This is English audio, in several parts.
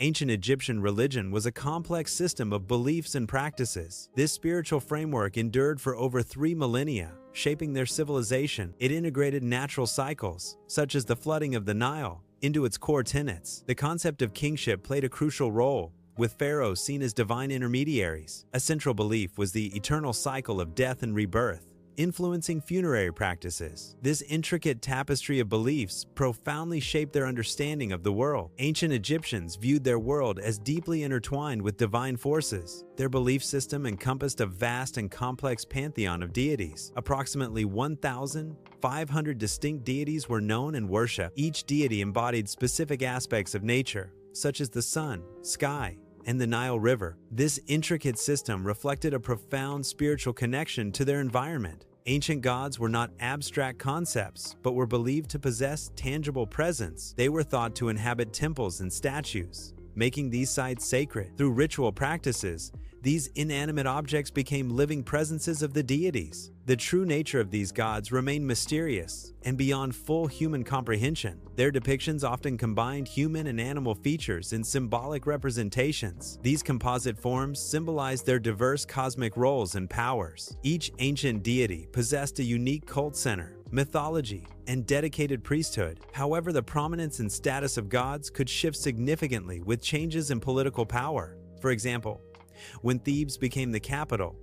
Ancient Egyptian religion was a complex system of beliefs and practices. This spiritual framework endured for over 3 millennia, shaping their civilization. It integrated natural cycles, such as the flooding of the Nile, into its core tenets. The concept of kingship played a crucial role, with pharaohs seen as divine intermediaries. A central belief was the eternal cycle of death and rebirth, influencing funerary practices. This intricate tapestry of beliefs profoundly shaped their understanding of the world. Ancient Egyptians viewed their world as deeply intertwined with divine forces. Their belief system encompassed a vast and complex pantheon of deities. Approximately 1,500 distinct deities were known and worshipped. Each deity embodied specific aspects of nature, such as the sun, sky, and the Nile River. This intricate system reflected a profound spiritual connection to their environment. Ancient gods were not abstract concepts, but were believed to possess tangible presence. They were thought to inhabit temples and statues, making these sites sacred. Through ritual practices, these inanimate objects became living presences of the deities. The true nature of these gods remained mysterious and beyond full human comprehension. Their depictions often combined human and animal features in symbolic representations. These composite forms symbolized their diverse cosmic roles and powers. Each ancient deity possessed a unique cult center, mythology, and dedicated priesthood. However, the prominence and status of gods could shift significantly with changes in political power. For example, when Thebes became the capital,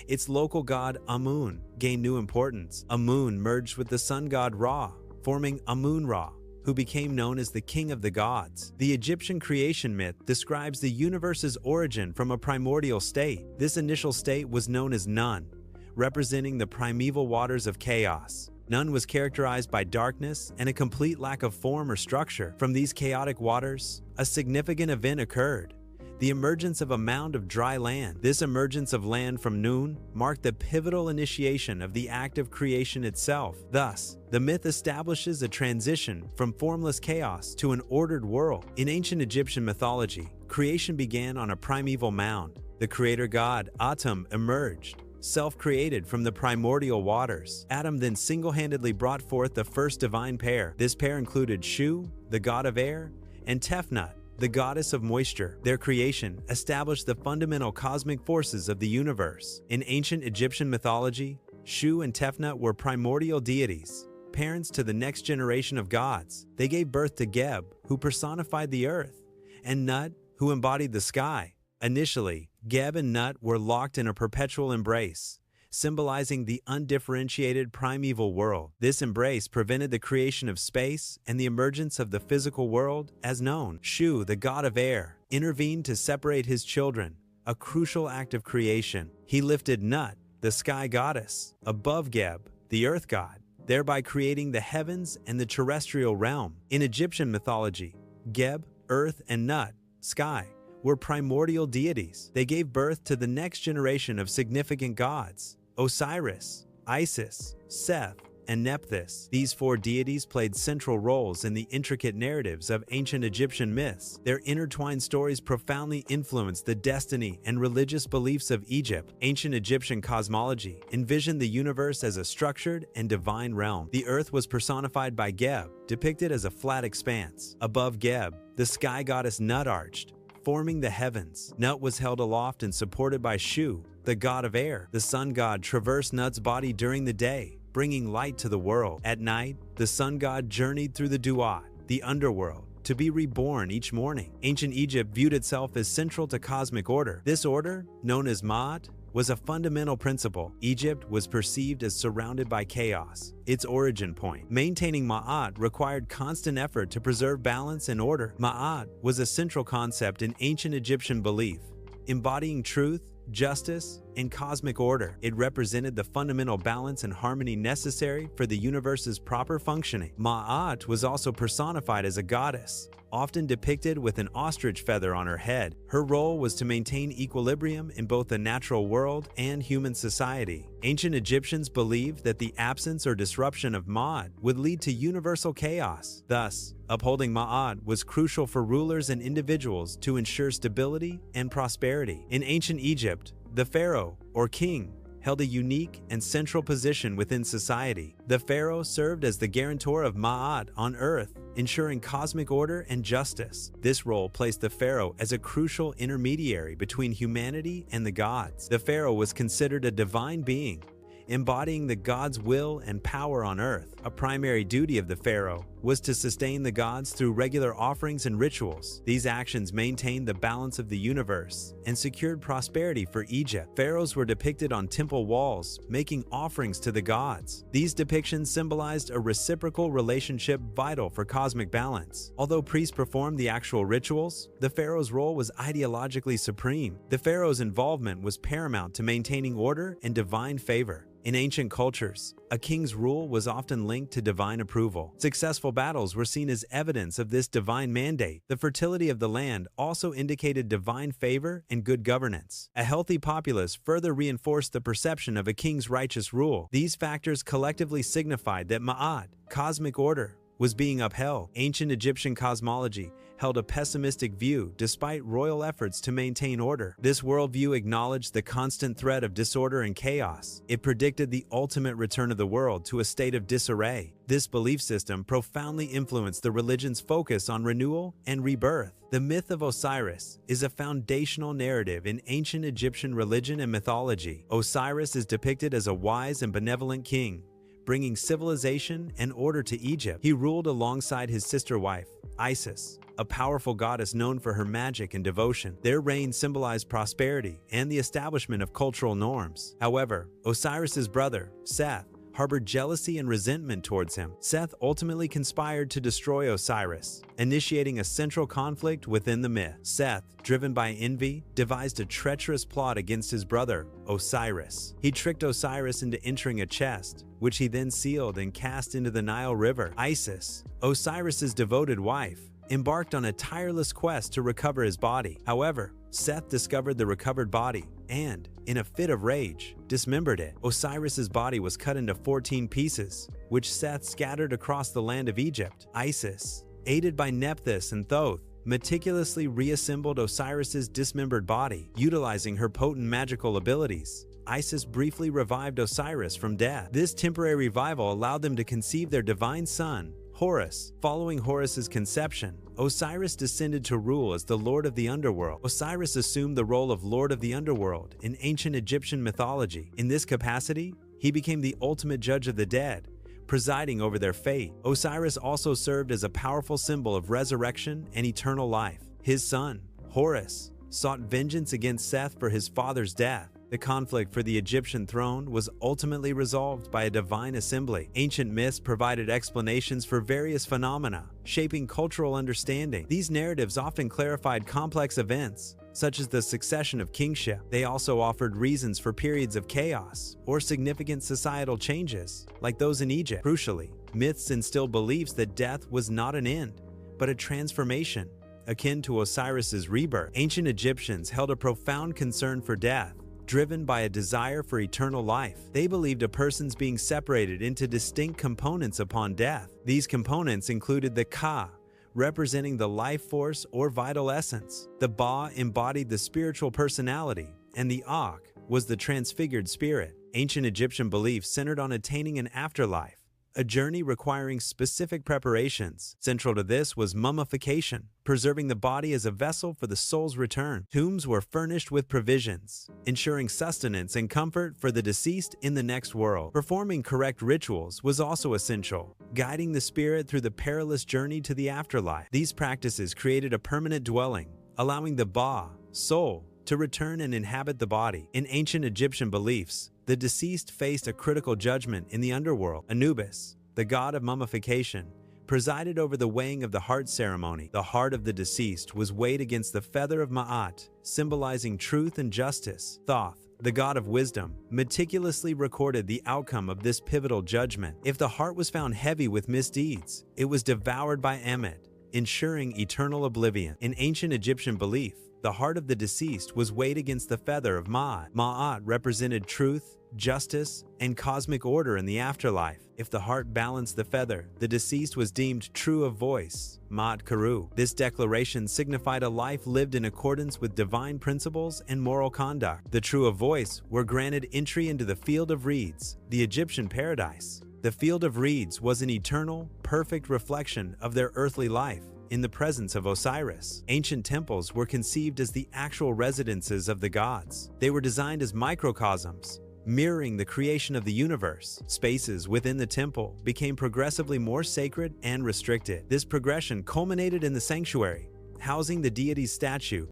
its local god Amun gained new importance. Amun merged with the sun god Ra, forming Amun-Ra, who became known as the king of the gods. The Egyptian creation myth describes the universe's origin from a primordial state. This initial state was known as Nun, representing the primeval waters of chaos. Nun was characterized by darkness and a complete lack of form or structure. From these chaotic waters, a significant event occurred: the emergence of a mound of dry land. This emergence of land from Nun marked the pivotal initiation of the act of creation itself. Thus, the myth establishes a transition from formless chaos to an ordered world. In ancient Egyptian mythology, creation began on a primeval mound. The creator god, Atum, emerged, self-created from the primordial waters. Adam then single-handedly brought forth the first divine pair. This pair included Shu, the god of air, and Tefnut, the goddess of moisture. Their creation established the fundamental cosmic forces of the universe. In ancient Egyptian mythology, Shu and Tefnut were primordial deities, parents to the next generation of gods. They gave birth to Geb, who personified the earth, and Nut, who embodied the sky. Initially, Geb and Nut were locked in a perpetual embrace, symbolizing the undifferentiated primeval world. This embrace prevented the creation of space and the emergence of the physical world as known. Shu, the god of air, intervened to separate his children, a crucial act of creation. He lifted Nut, the sky goddess, above Geb, the earth god, thereby creating the heavens and the terrestrial realm. In Egyptian mythology, Geb, earth, and Nut, sky, were primordial deities. They gave birth to the next generation of significant gods: Osiris, Isis, Seth, and Nephthys. These 4 deities played central roles in the intricate narratives of ancient Egyptian myths. Their intertwined stories profoundly influenced the destiny and religious beliefs of Egypt. Ancient Egyptian cosmology envisioned the universe as a structured and divine realm. The earth was personified by Geb, depicted as a flat expanse. Above Geb, the sky goddess Nut arched, forming the heavens. Nut was held aloft and supported by Shu, the god of air. The sun god traversed Nut's body during the day, bringing light to the world. At night, the sun god journeyed through the Duat, the underworld, to be reborn each morning. Ancient Egypt viewed itself as central to cosmic order. This order, known as Ma'at, was a fundamental principle. Egypt was perceived as surrounded by chaos, its origin point. Maintaining Ma'at required constant effort to preserve balance and order. Ma'at was a central concept in ancient Egyptian belief, embodying truth, justice, and cosmic order. It represented the fundamental balance and harmony necessary for the universe's proper functioning. Ma'at was also personified as a goddess, often depicted with an ostrich feather on her head. Her role was to maintain equilibrium in both the natural world and human society. Ancient Egyptians believed that the absence or disruption of Ma'at would lead to universal chaos. Thus, upholding Ma'at was crucial for rulers and individuals to ensure stability and prosperity. In ancient Egypt, the pharaoh, or king, held a unique and central position within society. The pharaoh served as the guarantor of Ma'at on earth ensuring cosmic order and justice. This role placed the pharaoh as a crucial intermediary between humanity and the gods. The pharaoh was considered a divine being, embodying the gods' will and power on earth. A primary duty of the pharaoh was to sustain the gods through regular offerings and rituals. These actions maintained the balance of the universe and secured prosperity for Egypt. Pharaohs were depicted on temple walls, making offerings to the gods. These depictions symbolized a reciprocal relationship vital for cosmic balance. Although priests performed the actual rituals, the pharaoh's role was ideologically supreme. The pharaoh's involvement was paramount to maintaining order and divine favor. In ancient cultures, a king's rule was often linked to divine approval. Successful battles were seen as evidence of this divine mandate. The fertility of the land also indicated divine favor and good governance. A healthy populace further reinforced the perception of a king's righteous rule. These factors collectively signified that Ma'at, cosmic order, was being upheld. Ancient Egyptian cosmology held a pessimistic view despite royal efforts to maintain order. This worldview acknowledged the constant threat of disorder and chaos. It predicted the ultimate return of the world to a state of disarray. This belief system profoundly influenced the religion's focus on renewal and rebirth. The myth of Osiris is a foundational narrative in ancient Egyptian religion and mythology. Osiris is depicted as a wise and benevolent king, bringing civilization and order to Egypt. He ruled alongside his sister wife, Isis, a powerful goddess known for her magic and devotion. Their reign symbolized prosperity and the establishment of cultural norms. However, Osiris's brother, Seth, harbored jealousy and resentment towards him. Seth ultimately conspired to destroy Osiris, initiating a central conflict within the myth. Seth, driven by envy, devised a treacherous plot against his brother, Osiris. He tricked Osiris into entering a chest, which he then sealed and cast into the Nile River. Isis, Osiris's devoted wife, embarked on a tireless quest to recover his body. However, Seth discovered the recovered body and, in a fit of rage, dismembered it. Osiris's body was cut into 14 pieces, which Seth scattered across the land of Egypt. Isis, aided by Nephthys and Thoth, meticulously reassembled Osiris's dismembered body. Utilizing her potent magical abilities, Isis briefly revived Osiris from death. This temporary revival allowed them to conceive their divine son, Horus. Following Horus's conception, Osiris descended to rule as the Lord of the Underworld. Osiris assumed the role of Lord of the Underworld in ancient Egyptian mythology. In this capacity, he became the ultimate judge of the dead, presiding over their fate. Osiris also served as a powerful symbol of resurrection and eternal life. His son, Horus, sought vengeance against Seth for his father's death. The conflict for the Egyptian throne was ultimately resolved by a divine assembly. Ancient myths provided explanations for various phenomena, shaping cultural understanding. These narratives often clarified complex events, such as the succession of kingship. They also offered reasons for periods of chaos or significant societal changes, like those in Egypt. Crucially, myths instilled beliefs that death was not an end, but a transformation, akin to Osiris's rebirth. Ancient Egyptians held a profound concern for death, driven by a desire for eternal life. They believed a person's being separated into distinct components upon death. These components included the Ka, representing the life force or vital essence. The Ba embodied the spiritual personality, and the Ak was the transfigured spirit. Ancient Egyptian beliefs centered on attaining an afterlife, a journey requiring specific preparations. Central to this was mummification, preserving the body as a vessel for the soul's return. Tombs were furnished with provisions, ensuring sustenance and comfort for the deceased in the next world. Performing correct rituals was also essential, guiding the spirit through the perilous journey to the afterlife. These practices created a permanent dwelling, allowing the Ba, soul, to return and inhabit the body. In ancient Egyptian beliefs, the deceased faced a critical judgment in the underworld. Anubis, the god of mummification, presided over the weighing of the heart ceremony. The heart of the deceased was weighed against the feather of Ma'at, symbolizing truth and justice. Thoth, the god of wisdom, meticulously recorded the outcome of this pivotal judgment. If the heart was found heavy with misdeeds, it was devoured by Ammit, ensuring eternal oblivion. In ancient Egyptian belief, the heart of the deceased was weighed against the feather of Ma'at. Ma'at represented truth, justice, and cosmic order in the afterlife. If the heart balanced the feather, the deceased was deemed true of voice, Ma'at Karu. This declaration signified a life lived in accordance with divine principles and moral conduct. The true of voice were granted entry into the field of reeds, the Egyptian paradise, The field of reeds was an eternal, perfect reflection of their earthly life in the presence of Osiris. Ancient temples were conceived as the actual residences of the gods. They were designed as microcosms, mirroring the creation of the universe. Spaces within the temple became progressively more sacred and restricted. This progression culminated in the sanctuary, housing the deity's statue